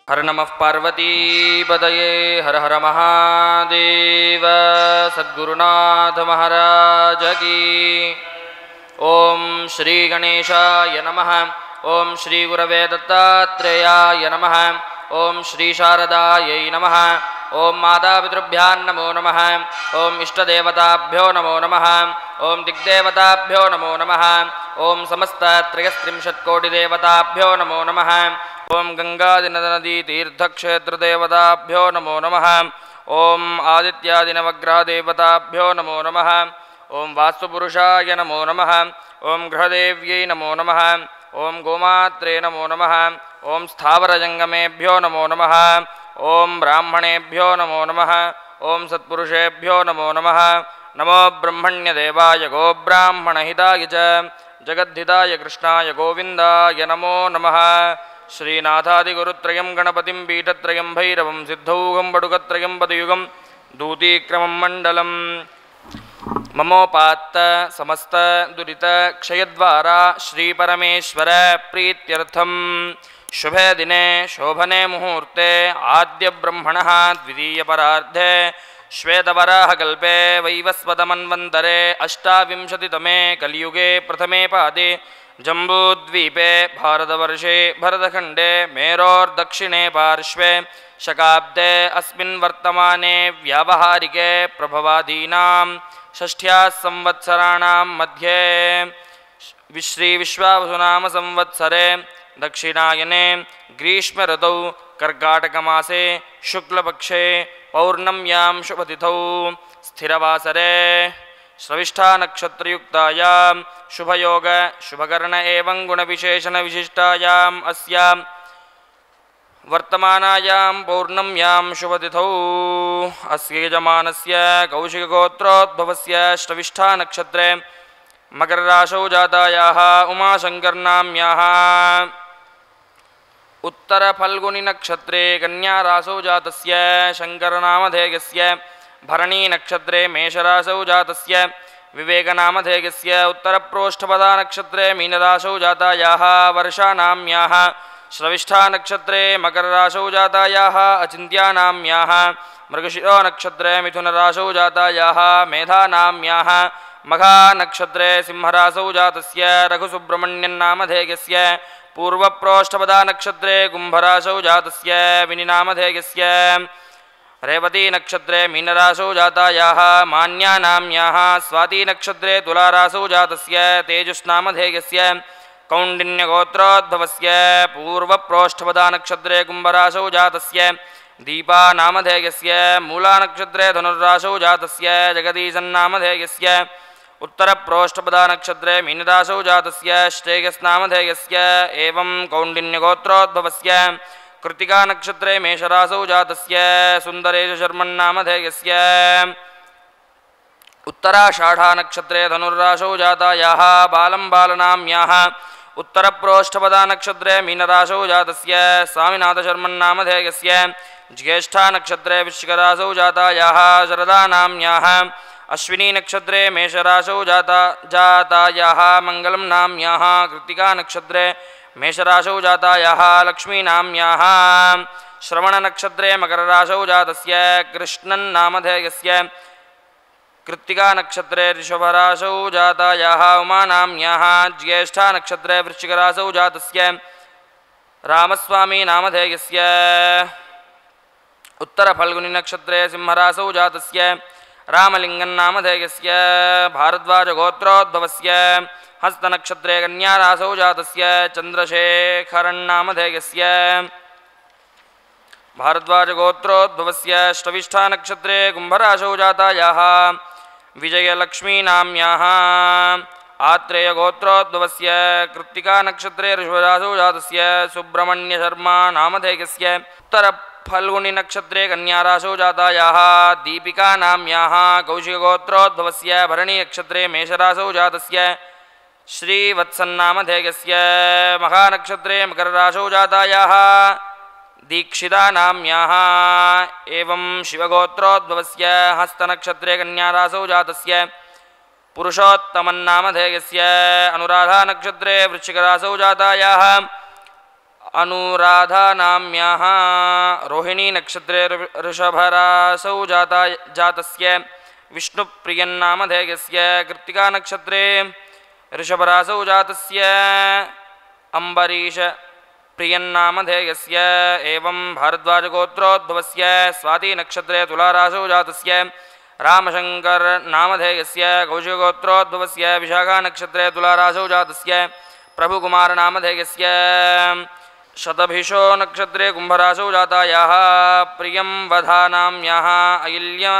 हर नमः पार्वतीपदये हर हर महादेव सद्गुरुनाथ महाराज की। ओम श्री गणेशाय नमः। ओम श्री गुरवे दत्तात्रेयाय नमः। ओम श्री शारदायै नमः। ओम मातापितृभ्यां नमो नमः। ओम इष्टदेवताभ्यो नमो नमः। ओम दिग्देवताभ्यो नमो नमः। ओम समस्त त्रयस्त्रिंशत्कोटिदेवताभ्यो नमो नमः। ओम गंगादिनदी तीर्थक्षेत्रदेवताभ्यो नमो नमः। ओम आदित्यादिनवग्रहदेवताभ्यो नमो नमः। ओम वास्तुपुरुषाय नमो नमः। ओम गृहदेव्यै नमो नमः। ओम गोमात्रे नमो नमः। ओम स्थावरजंगमेभ्यो नमो नमः। ओम ब्राह्मणेभ्यो नमो नमः। ओम सत्पुरुषेभ्यो नमो नमः। नमो ब्रह्मण्यदेवाय गोब्राह्मणहिताय च जगद्धिताय कृष्णाय गोविन्दाय नमो नमः। श्रीनाथादिगुरुत्रयं गणपतिं पीठत्रयं भैरवं सिद्धौघं बडुगत्रयं पदयुगं दूतीक्रमं मण्डलम्। ममोपात्त समस्त दुरित क्षयद्वारा श्रीपरमेश्वर प्रीत्यर्थं शुभे दिने शोभने मुहूर्ते आद्य ब्रह्मणः द्वितीयपरार्धे श्वेतवराहकल्पे वैवस्वतमन्वन्तरे अष्टाविंशतितमे कलियुगे प्रथमे पादे जम्बूद्वीपे भारतवर्षे भरतखण्डे मेरोर्दक्षिणे पार्श्वे शकाब्दे अस्मिन् वर्तमाने व्यावहारिके प्रभवादीनां षष्ठ्याः संवत्सराणां मध्ये श्रीविश्वावसुनाम संवत्सरे दक्षिणायने ग्रीष्मऋतौ कर्काटकमासे शुक्लपक्षे पौर्णम्यां शुभतिथौ स्थिरवासरे श्रविष्ठानक्षत्रयुक्तायां शुभयोग शुभकर्ण एवं गुणविशेषणविशिष्टायाम् अस्यां वर्तमानायां पौर्णम्यां शुभतिथौ अस्य यजमानस्य कौशिकगोत्रोद्भवस्य श्रविष्ठानक्षत्रे मकरराशौ जातायाः उमाशङ्करनाम्याः उत्तरफल्गुनिनक्षत्रे कन्याराशौ जातस्य शङ्करनामधेयस्य भरणीनक्षत्रे मेषराशौ जातस्य विवेकनामधेयस्य उत्तरप्रोष्ठपदानक्षत्रे मीनराशौ जातायाः वर्षानाम्याः श्रविष्ठानक्षत्रे मकरराशौ जातायाः अचिन्त्यानाम्याः मृगशिरोनक्षत्रे मिथुनराशौ जातायाः मेधानाम्याः मघानक्षत्रे सिंहराशौ जातस्य रघुसुब्रह्मण्यन्नामधेयस्य पूर्वप्रोष्ठपदानक्षत्रे कुम्भराशौ जातस्य विनिनामधेयस्य रेवतीनक्षत्रे मीनराशौ जातायाः मान्यानाम्याः स्वातीनक्षत्रे तुलाराशौ जातस्य तेजस्नामधेयस्य कौण्डिन्यगोत्रोद्भवस्य पूर्वप्रोष्ठपदानक्षत्रे कुम्भराशौ जातस्य दीपानामधेयस्य मूलानक्षत्रे धनुर्राशौ जातस्य जगदीशन्नामधेयस्य उत्तरप्रोष्ठपदानक्षत्रे मीनराशौ जातस्य श्रेयस्नामधेयस्य एवं कौण्डिन्यगोत्रोद्भवस्य कृत्तिकानक्षत्रे मेषराशौ जातस्य सुन्दरेशशर्मन्नामधेयस्य उत्तराषाढानक्षत्रे धनुर्राशौ जातायाः बालं बालनाम्याः उत्तरप्रोष्ठपदानक्षत्रे मीनराशौ जातस्य स्वामिनाथशर्मन्नामधेयस्य ज्येष्ठानक्षत्रे वृश्चिकराशौ जातायाः शरदानाम्याः अश्विनीनक्षत्रे मेषराशौ जातायाः मङ्गलं नाम्याः कृत्तिकानक्षत्रे मेषराशौ जातायाः लक्ष्मीनाम्याः श्रवणनक्षत्रे मकरराशौ जातस्य कृष्णन्नामधेयस्य कृत्तिकानक्षत्रे ऋषभराशौ जातायाः उमानाम्याः ज्येष्ठानक्षत्रे वृश्चिकराशौ जातस्य रामस्वामीनामधेयस्य उत्तरफल्गुनिनक्षत्रे सिंहराशौ जातस्य रामलिङ्गन्नामधेयस्य भारद्वाजगोत्रोद्भवस्य हस्तनक्षत्रे कन्याराशौ जातस्य चन्द्रशेखरन्नामधेयस्य भारद्वाजगोत्रोद्भवस्य श्रविष्ठानक्षत्रे कुम्भराशौ जातायाः विजयलक्ष्मीनाम्याः आत्रेयगोत्रोद्भवस्य कृत्तिकानक्षत्रे ऋषभराशौ जातस्य सुब्रह्मण्यशर्मानामधेयस्य उत्तरफल्गुनिनक्षत्रे कन्याराशौ जातायाः दीपिकानाम्याः कौशिकगोत्रोद्भवस्य भरणीनक्षत्रे मेषराशौ जातस्य श्रीवत्सन्नामधेयस्य महानक्षत्रे मकरराशौ जातायाः दीक्षितानाम्याः एवं शिवगोत्रोद्भवस्य हस्तनक्षत्रे कन्याराशौ जातस्य पुरुषोत्तमन्नामधेयस्य अनुराधानक्षत्रे वृश्चिकराशौ जातायाः अनुराधानाम्याः रोहिणी नक्षत्रे ऋषभरासौ जातस्य विष्णुप्रियन्नामधेयस्य कृत्तिका नक्षत्रे ऋषभरासौ जातस्य अम्बरीष प्रियन्नामधेयस्य एवं भारद्वाजगोत्रोद्भवस्य स्वाति नक्षत्रे तुलारासौ जातस्य रामशंकर नामधेयस्य कौशिकगोत्रोद्भवस्य विशाखा नक्षत्रे तुलारासौ जातस्य प्रभुकुमार नामधेयस्य शतभिषो नक्षत्रे कुंभरासौ जातायाः प्रियंवधानाम्याः अहिल्या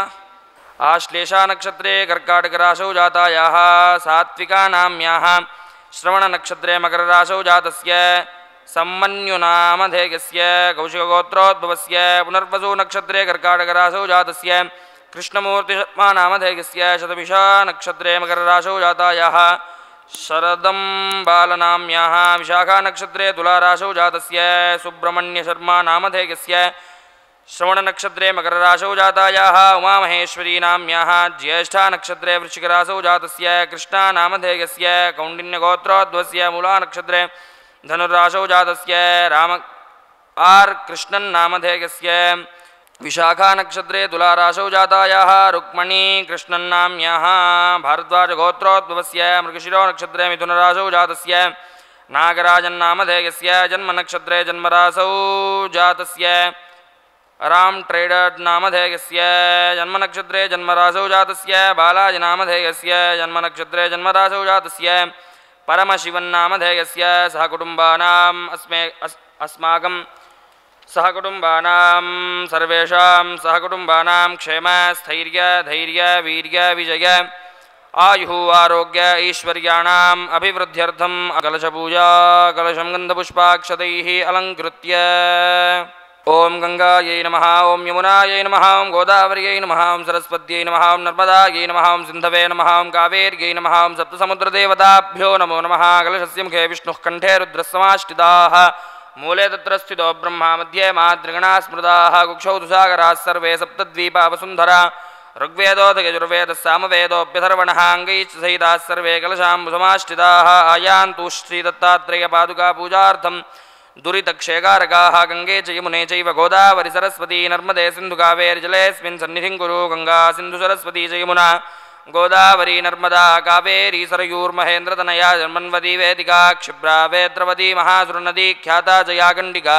आश्लेषा नक्षत्रे कर्काटकरासौ जातायाः सात्विका नाम्याः श्रवण नक्षत्रे मकररासौ जातस्य सम्मन्युनामधेयस्य कौशिकगोत्रोद्भवस्य पुनर्वसु नक्षत्रे कर्काटकरासौ जातस्य कृष्णमूर्तिशर्मा नामधेयस्य शतभिषा नक्षत्रे मकररासौ जातायाः शरदं बालनाम्याः विशाखा नक्षत्रे तुलारासौ जातस्य सुब्रह्मण्यशर्मा नामधेयस्य श्रवणनक्षत्रे मकररासौ जातायाः उमामहेश्वरी नाम्याः ज्येष्ठा नक्षत्रे वृश्चिकरासौ जातस्य कृष्णा नामधेयस्य कौण्डिन्यगोत्रोद्भवस्य मूला नक्षत्रे धनुरासौ जातस्य राम आर् कृष्णन् नामधेयस्य विशाखा नक्षत्रे तुलारासौ जातायाः रुक्मणी कृष्णन्नाम्याः भारद्वाजगोत्रोद्भवस्य मृगशिरो नक्षत्रे मिथुनरासौ जातस्य नागराजन्नामधेयस्य जन्मनक्षत्रे जन्मरासौ जातस्य राम ट्रेडर् नामधेयस्य जन्मनक्षत्रे जन्मरासौ जातस्य बालाजि नामधेयस्य जन्मनक्षत्रे जन्मरासौ जातस्य परमशिवन्नामधेयस्य सहकुटुम्बानाम् अस्माकं सहकुटुम्बानां सर्वेषां सहकुटुम्बानां क्षेम स्थैर्य धैर्य वीर्य विजय आयुः आरोग्य ऐश्वर्याणाम् अभिवृद्ध्यर्थं कलशपूजा कलशं गन्धपुष्पाक्षतैः अलङ्कृत्य ओम गंगायै नमः ओम यमुनायै नमः ओम गोदावर्यै नमः ओम सरस्वत्यै नमः ओम नर्मदायै नमः ओम सिन्धवे नमः ओम कावेर्यै नमः ओम सप्तसमुद्रदेवताभ्यो नमो नमः कलशस्य मुखे विष्णुः कण्ठे रुद्रस्समाष्टिताः मूले तत्र स्थितो ब्रह्मा मध्ये मातृगणाः स्मृताः कुक्षौ दुसागराः सर्वे सप्तद्वीपा वसुन्धरा ऋग्वेदोऽथयजुर्वेदः सामवेदोऽप्यथर्वणः अङ्गैश्च सहिताः सर्वे कलशाम्बुसमाष्टिताः आयान्तु श्रीदत्तात्रेयपादुकापूजार्थं दुरितक्षेकारकाः गंगे च यमुने चैव गोदावरि सरस्वती नर्मदे सिन्धुकावेर्जलेऽस्मिन् सन्निधिं कुरु गंगा सिन्धु सरस्वती च यमुना गोदावरी नर्मदा कावेरी सरयूर्महेन्द्रतनया जन्मन्वती वेदिका क्षिप्रा वेद्रवती महासुरनदी ख्याता जयागण्डिका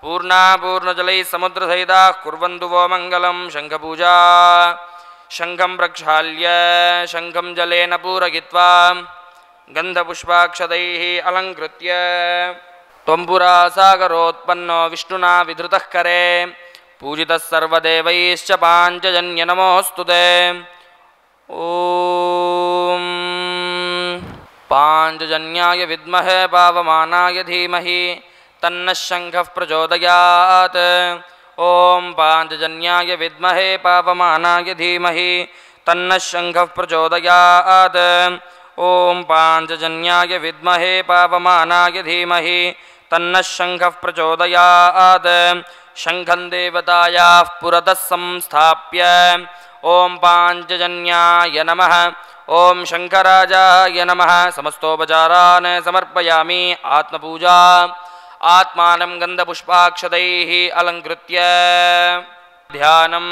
पूर्णा पूर्णजलैः समुद्रसहिताः कुर्वन्तु वो मङ्गलं शङ्खपूजा शङ्खं प्रक्षाल्य शङ्खं जलेन पूरयित्वा गन्धपुष्पाक्षतैः अलङ्कृत्य त्वंपुरा सागरोत्पन्नो विष्णुना विधृतः करे पूजितः सर्वदेवैश्च पाञ्चजन्य नमोऽस्तु ते ॐ पाञ्चजन्याय विद्महे पावमानाय धीमहि तन्नः शङ्खः प्रचोदयात् ॐ पाञ्चजन्याय विद्महे पावमानाय धीमहि तन्नः शङ्खः प्रचोदयात् ॐ पाञ्चजन्याय विद्महे पावमानाय धीमहि तन्नः शङ्खः प्रचोदयात् शङ्खं देवतायाः पुरतः संस्थाप्य ॐ पाञ्चजन्याय नमः ॐ शङ्खराजाय नमः समस्तोपचारान् समर्पयामि आत्मपूजा आत्मानं गन्धपुष्पाक्षतैः अलङ्कृत्य ध्यानम्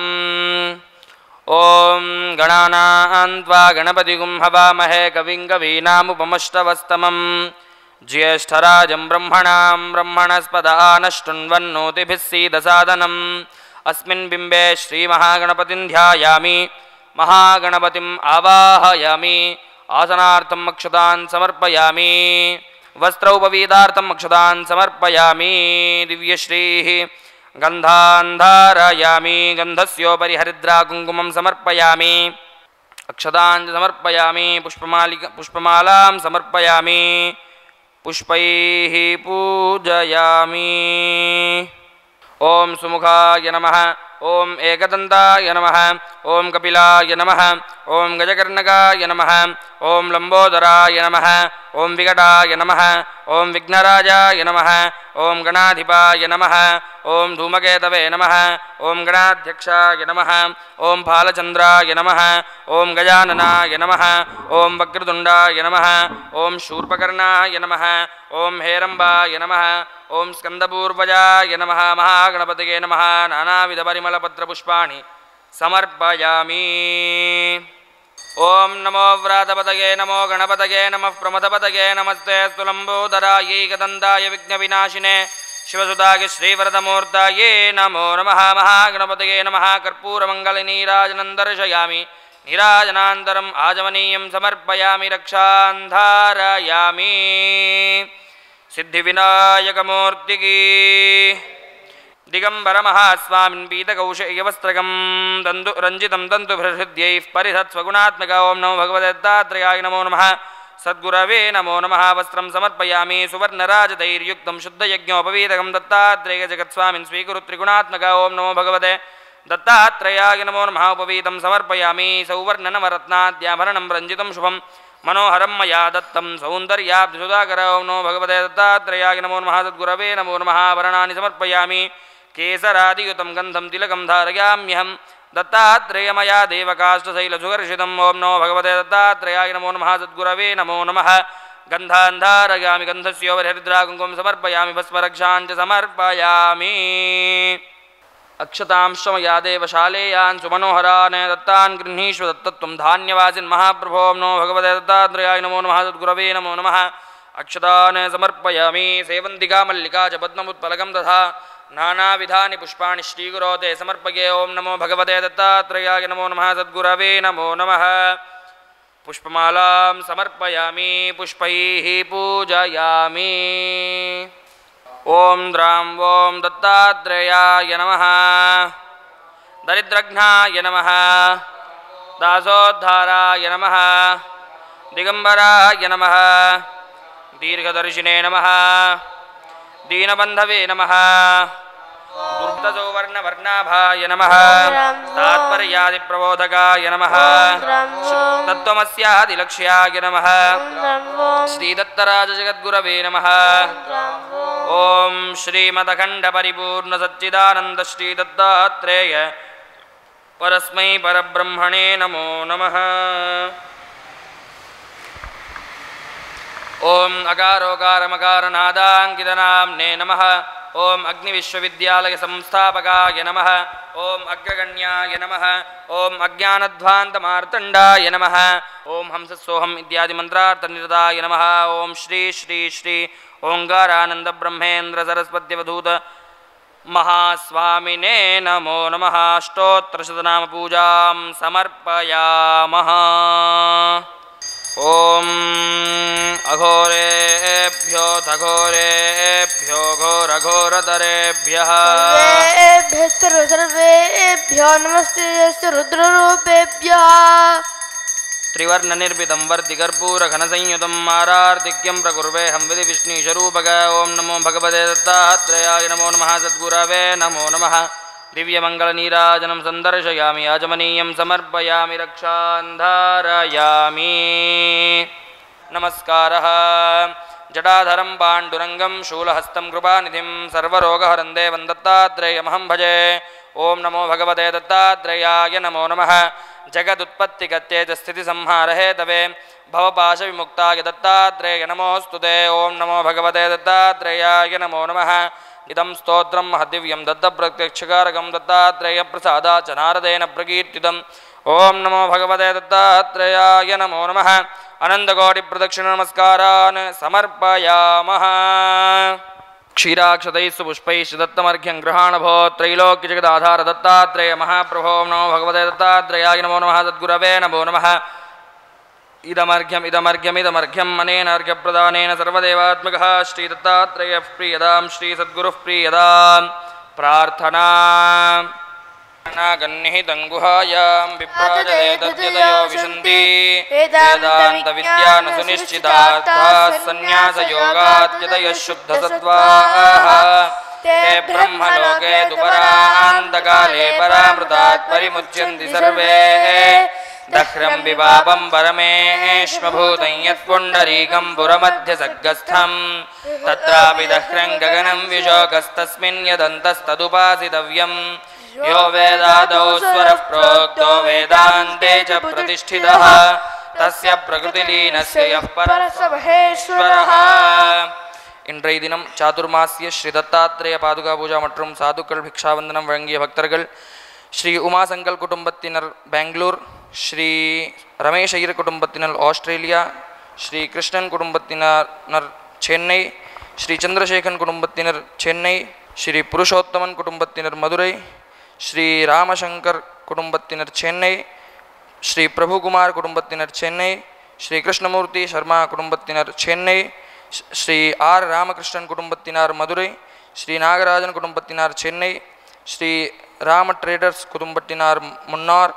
ॐ गणानां त्वा गणपतिगुं हवामहे कविं कवीनामुपमश्रवस्तमम् ज्येष्ठराजं ब्रह्मणां ब्रह्मणस्पद आनशृण्वन्नोतिभिः सीदसादनम् अस्मिन् बिम्बे श्रीमहागणपतिं ध्यायामि महागणपतिम् आवाहयामि आसनार्थम् अक्षतान् समर्पयामि वस्त्रौपवीतार्थम् अक्षतान् समर्पयामि दिव्यश्रीः गन्धान् धारयामि गन्धस्योपरि हरिद्राकुङ्कुमं समर्पयामि अक्षतान् समर्पयामि पुष्पमालां समर्पयामि पुष्पैः पूजयामि ॐ सुमुखाय नमः ॐ एकदन्ताय नमः ॐ कपिलाय नमः ॐ गजकर्णकाय नमः ॐ लम्बोदराय नमः ॐ विकटाय नमः ॐ विघ्नराजाय नमः ॐ गणाधिपाय नमः ॐ धूमकेतवे नमः ॐ गणाध्यक्षाय नमः ॐ फालचन्द्राय नमः ॐ गजाननाय नमः ॐ वक्रतुण्डाय नमः ॐ शूर्पकर्णाय नमः ॐ हेरम्बाय नमः ಓಂ ಸ್ಕಂದಪೂರ್ವಜಾಯ ನಮಃ ಮಹಾಗಣಪತಿಗೆ ನಮಃ ನಾನಾವಿಧ ಪರಿಮಳಪತ್ರಪುಷ್ಪಾಣಿ ಸಮರ್ಪಯಾಮಿ. ಓಂ ನಮೋ ವ್ರಾತಪತಗೆ ನಮೋ ಗಣಪತಗೆ ನಮಃ ಪ್ರಮಥಪತಗೆ ನಮಸ್ತೆ ಸ್ತುಲಂಬೋದರಾಯೈ ಗದಂದಾಯ ವಿಘ್ನವಿನಾಶಿನೇ ಶಿವಸುತಾಗೆ ಶ್ರೀವರದಮೂರ್ತಾಯೇ ನಮೋ ನಮಃ ಮಹಾಗಣಪತಗೆ ನಮಃ ಕರ್ಪೂರಮಂಗಲನೀರಾಜನಂ ದರ್ಶಯಾಮಿ ನೀರಾಜನಾಂತರಂ ಆಜಮನೀಯಂ ಸಮರ್ಪಯಾಮಿ ರಕ್ಷಾಂಧಾರಯಾಮಿ. ಸಿದ್ಧಿವಿನಾಯಕಮೂರ್ತಿಗೆ ದಿಗಂಬರ ಮಹಾಸ್ವಾಮಿನ್ ಪೀತಕೌಶೇಯವಸ್ತ್ರಗಂ ತಂದು ರಂಜಿತಂ ತಂತು ಹೃದಯೈಃ ಪರಿಹತ್ಸ್ವಗುಣಾತ್ಮಕ. ಓಂ ನಮೋ ಭಗವತೆ ದತ್ತಾತ್ರೇಯಾಯ ನಮೋ ನಮಃ ಸದ್ಗುರವೇ ನಮೋ ನಮಃ. ವಸ್ತ್ರಂ ಸಮರ್ಪಯಾಮಿ ಸುವರ್ಣರಾಜತೈರ್ಯುಕ್ತಂ ಶುದ್ಧಯಜ್ಞೋಪವೀತಕಂ ದತ್ತಾತ್ರೇಯ ಜಗತ್ಸ್ವಾಮಿನ್ ಸ್ವೀಕುರು ತ್ರಿಗುಣಾತ್ಮಕ. ಓಂ ನಮೋ ಭಗವತೆ ದತ್ತಾತ್ರೇಯಾಯ ನಮೋ ನಮಃ. ಉಪವೀತಂ ಸಮರ್ಪಯಾಮಿ ಸೌವರ್ಣನವರತ್ನಾದ್ಯಾಭರಣಂ ರಂಜಿತಂ ಶುಭಂ ಮನೋಹರಂ ಮಯಾ ದತ್ತಂ ಸೌಂದರ್ಯಾಬ್ಧಸುಧಾಕರ. ಓಂ ನಮೋ ಭಗವತೆ ದತ್ತಾತ್ರೇಯಾಯ ನಮೋ ನಮಃ ಸದ್ಗುರವೇ ನಮೋ ನಮಃ. ಆಭರಣಾನಿ ಸಮರ್ಪಯಾಮಿ ಕೇಸರಾದಿಯುತಂ ಗಂಧಂ ತಿಲಕಂ ಧಾರಯಾಮ್ಯಹಂ ದತ್ತಾತ್ರೇಯಮಯಾ ದೇವಕಾಷ್ಟಶೈಲಸುಗರ್ಷಿತಂ. ಓಂ ನಮೋ ಭಗವತೆ ದತ್ತಾತ್ರೇಯಾಯ ನಮೋ ನಮಃ ಸದ್ಗುರವೇ ನಮೋ ನಮಃ. ಗಂಧಾನ್ ಧಾರಯಾಮಿ ಗಂಧಸ್ಯೋಪರಿಹರಿದ್ರಾ ಕುಂಕುಮಂ ಸಮರ್ಪಯಾಮಿ ಭಸ್ಮರಕ್ಷಾಂಚ ಸಮರ್ಪಯಾಮಿ. ಅಕ್ಷತಾಂಶಮಯಾ ದೇವಶಾಲೇಯಾನ್ ಸುಮನೋಹರಾನ್ ದತ್ತಾನ್ ಗೃಹೀಶ್ವ ದತ್ತತ್ವಂ ಧಾನ್ಯವಾಸಿನ್ ಮಹಾಪ್ರಭೋ. ಓಂ ನಮೋ ಭಗವತೆ ದತ್ತಾತ್ರೇಯಾಯ ನಮೋ ನಮಃ ಸದ್ಗುರವೇ ನಮೋ ನಮಃ. ಅಕ್ಷತಾನ್ ಸಮರ್ಪಯಾಮಿ ಸೇವಂತಿಕಾ ಮಲ್ಲಿಕಾ ಚ ಪದ್ಮಮುತ್ಪಲಕಂ ತಥಾ ನಾನಾವಿಧಾನಿ ಪುಷ್ಪಾಣಿ ಶ್ರೀಗುರೋತೆ ಸಮರ್ಪಯೇ. ಓಂ ನಮೋ ಭಗವತೆ ದತ್ತಾತ್ರೇಯಾಯ ನಮೋ ನಮಃ ಸದ್ಗುರವೇ ನಮೋ ನಮಃ. ಪುಷ್ಪಮಾಲಾಂ ಸಮರ್ಪಯಾಮಿ ಪುಷ್ಪೈಃ ಪೂಜಯಾಮಿ. ಓಂ ದ್ರಾಂ ಓಂ ದತ್ತಾತ್ರೇಯಾಯ ನಮಃ. ದರಿದ್ರಘ್ನಾಯ ನಮಃ. ದಾಸೋದ್ಧಾರಾಯ ನಮಃ. ದಿಗಂಬರಾಯ ನಮಃ. ದೀರ್ಘದರ್ಶಿನೇ ನಮಃ. ದೀನಬಂಧವೇ ನಮಃ. ದುರ್ಧಸೌವರ್ಣವರ್ಣಾಭಾಯ ನಮಃ. ತಾತ್ಪರ್ಯಾದಿಪ್ರಬೋಧಕಾಯ ನಮಃ. ತತ್ವಮಸ್ಯಾದಿಲಕ್ಷ್ಯಾಯ ನಮಃ. ಶ್ರೀದತ್ತರಾಜಜಗದ್ಗುರವೇ ನಮಃ. ಓಂ ಶ್ರೀಮದಖಂಡ ಪರಿಪೂರ್ಣ ಸಚ್ಚಿದಾನಂದ ಶ್ರೀ ದತ್ತಾತ್ರೇಯ ಪರಸ್ಮೈ ಪರಬ್ರಹ್ಮಣೇ ನಮೋ ನಮಃ. ಓಂ ಅಕಾರೋಕಾರಮಕಾರನಾದಾಂಕಿತನಾಮ್ನೇ ನಮಃ. ಓಂ ಅಗ್ನಿವಿಶ್ವವಿದ್ಯಾಲಯ ಸಂಸ್ಥಾಪಕಾಯ ನಮಃ. ಓಂ ಅಗ್ರಗಣ್ಯಾಯ ನಮಃ. ಓಂ ಅಜ್ಞಾನಧ್ವಾಂತಮಾರ್ತಂಡಾಯ ನಮಃ. ಓಂ ಹಂಸಸ್ಸೋಹಂ ಇತ್ಯಾದಿ ಮಂತ್ರಾರ್ಥನಿರತಾಯ ನಮಃ. ಓಂ ಶ್ರೀ ಶ್ರೀ ಶ್ರೀ ಓಂಕಾರಾನಂದ ಬ್ರಹ್ಮೇಂದ್ರ ಸರಸ್ವತ್ಯವಧೂತ ಮಹಾಸ್ವಾಮಿನೇ ನಮೋ ನಮಃ. ಅಷ್ಟೋತ್ತರಶತನಾಮ ಪೂಜಾಂ ಸಮರ್ಪಯಾಮಃ. ಓಂ ಅಘೋರೇಭ್ಯೋ ತಘೋರೇಭ್ಯೋ ಘೋರಘೋರತರೇಭ್ಯಃ ಸರ್ವೇಭ್ಯೋ ನಮಸ್ತೆ ರುದ್ರರೂಪೇಭ್ಯಃ. ತ್ರಿವರ್ಣನಿರ್ಭಿತಂ ವರ್ಧಿಕರ್ಪೂರಘನಸಂಯುತಂ ಮಾರಾರ್ಧಿಕ್ಯಂ ಪ್ರಕುರ್ವೇಹಂ ವಿಧಿ ವಿಷ್ಣುಶರೂಪಕ. ಓಂ ನಮೋ ಭಗವತೆ ದತ್ತಾತ್ರೇಯಾಯ ನಮೋ ನಮಃ ಸದ್ಗುರವೇ ನಮೋ ನಮಃ. ದಿವ್ಯಮಂಗಲನೀರಾಜನಂ ಸಂದರ್ಶಯಾಮಿ ಆಜಮನೀಯಂ ಸಮರ್ಪಯಾಮಿ ರಕ್ಷಾಂಧಾರಯಾಮಿ. ನಮಸ್ಕಾರಃ. ಜಟಾಧರಂ ಪಾಂಡುರಂಗಂ ಶೂಲಹಸ್तं ಕೃಪಾನಿಧಿಂ ಸರ್ವರೋಗಹರಂ ದೇವಂ ದತ್ತಾತ್ರೇಯಮಹಂ ಭಜೆ. ಓಂ ನಮೋ ಭಗವತೆ ದತ್ತಾತ್ರೇಯಾಯ ನಮೋ ನಮಃ. ಜಗದುತ್ಪತ್ತಿಗತ್ಯೆ ಚ ಸ್ಥಿತಿಸಂಹಾरहेತವೆ ಭವಪಾಶವಿಮುಕ್ತಾಯ ದತ್ತಾತ್ರೇಯ ನಮೋಸ್ತುತೆ. ಓಂ ನಮೋ ಭಗವತೆ ದತ್ತಾತ್ರೇಯಾಯ ನಮೋ ನಮಃ. ಇದಂ ಸ್ತೋತ್ರಂ ಮಹದಿವ್ಯಂ ದತ್ತಪ್ರತ್ಯಕ್ಷಕಾರಕಂ ದತ್ತಾತ್ರೇಯ ಪ್ರಸಾದಾಚ ನಾರದೇನ ಪ್ರಕೀರ್ತಿತಂ. ಓಂ ನಮೋ ಭಗವತೆ ದತ್ತಾತ್ರೇಯಾಯ ನಮೋ ನಮಃ. ಅನಂತಕೋಟಿ ಪ್ರದಕ್ಷಿಣ ನಮಸ್ಕಾರಾನ್ ಸಮರ್ಪಯಾಮಃ. ಕ್ಷೀರಾಕ್ಷತೈಸ್ಸು ಪುಷ್ಪೈಶ್ಚ ದತ್ತಮರ್ಘ್ಯಂ ಗೃಹಾಣಭೋ ತ್ರೈಲೋಕ್ಯ ಜಗದಾಧಾರ ದತ್ತಾತ್ರೇಯ ಮಹಾಪ್ರಭೋ. ನಮೋ ಭಗವತೆ ದತ್ತಾತ್ರೇಯಾಯ ನಮೋ ನಮಃ ಸದ್ಗುರವೇ ನಮೋ ನಮಃ. ಇದಮರ್ಘ್ಯಂ ಅನೇನ ಅರ್ಘ್ಯಪ್ರದಾನೇನ ಸರ್ವದೇವಾತ್ಮಕಃ ಶ್ರೀ ದತ್ತಾತ್ರೇಯ ಪ್ರಿಯದಾಂ ಶ್ರೀ ಸದ್ಗುರುಃ ಪ್ರಿಯದಾಂ. ಪ್ರಾರ್ಥನಾ ಗನ್ನಿಹಿತಂ ಗುಹಾಯಾಂ ವಿಭ್ರಾಜತೆ ತದ್ಯತಯೋ ವಿಶಂತಿ ವೇದಾಂತ ವಿದ್ಯಾನ ಸುನಿಶ್ಚಿತಾರ್ಥಾಃ ಸನ್ಯಾಸಯೋಗಾದ್ಯತಯಃ ಶುದ್ಧಸತ್ವಾಃ ते ब्रह्मलोके दुपरान्तकाले परामृतात् परिमुच्यन्ति सर्वे. दह्रं विपापं परमेश्वभूतं यत्पुण्डरीकं पुरमध्यसर्गस्थं तत्रापि दह्रं गगनं विशोकस्तस्मिन् यदन्तस्तदुपासितव्यं. यो वेदादौ स्वरः प्रोक्तो वेदान्ते च प्रतिष्ठितः तस्य प्रकृतिलीनस्य यः परः स महेश्वरः. இன்றைய தினம் சாதுர்மாசிய ஸ்ரீ தத்தாத்ரேய பாதுகா பூஜா மற்றும் சாதுக்கள் பிக்ஷாவந்தனம் வழங்கிய பக்தர்கள் ஸ்ரீ உமாசங்கல் குடும்பத்தினர் பெங்களூர், ஸ்ரீ ரமேஷ் ஐயர் குடும்பத்தினர் ஆஸ்திரேலியா, ஸ்ரீ கிருஷ்ணன் குடும்பத்தினர் சென்னை, ஸ்ரீ சந்திரசேகரன் குடும்பத்தினர் சென்னை, ஸ்ரீ புருஷோத்தமன் குடும்பத்தினர் மதுரை, ஸ்ரீ ராமசங்கர் குடும்பத்தினர் சென்னை, ஸ்ரீ பிரபுகுமார் குடும்பத்தினர் சென்னை, ஸ்ரீ கிருஷ்ணமூர்த்தி சர்மா குடும்பத்தினர் சென்னை, ஸ்ரீ ஆர் ராமகிருஷ்ணன் குடும்பத்தினர் மதுரை, ஸ்ரீ நாகராஜன் குடும்பத்தினர் சென்னை, ஸ்ரீ ராம ட்ரேடர்ஸ் குடும்பத்தினர் முன்னார்,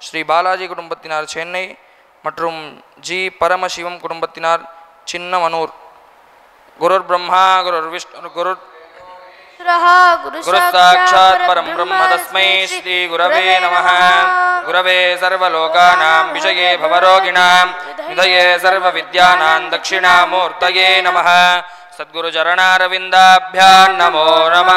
ஸ்ரீ பாலாஜி குடும்பத்தினர் சென்னை மற்றும் ஜி பரமசிவம் குடும்பத்தினர் சின்னமனூர். குருர் பிரம்மா குருர் விஷ்ணு குரு குரு சாட்சாத் பரம் பிரம்ம தஸ்மை ஸ்ரீ குரவே நமः. குரவே சர்வலோகானாம் விஷயே பவரோகிணாம் நிதயே சர்வ வித்யானாம் தட்சிணாமூர்த்தயே நமः. சத்குரு சரணாரவிந்தாभ्यां நமோ நமः.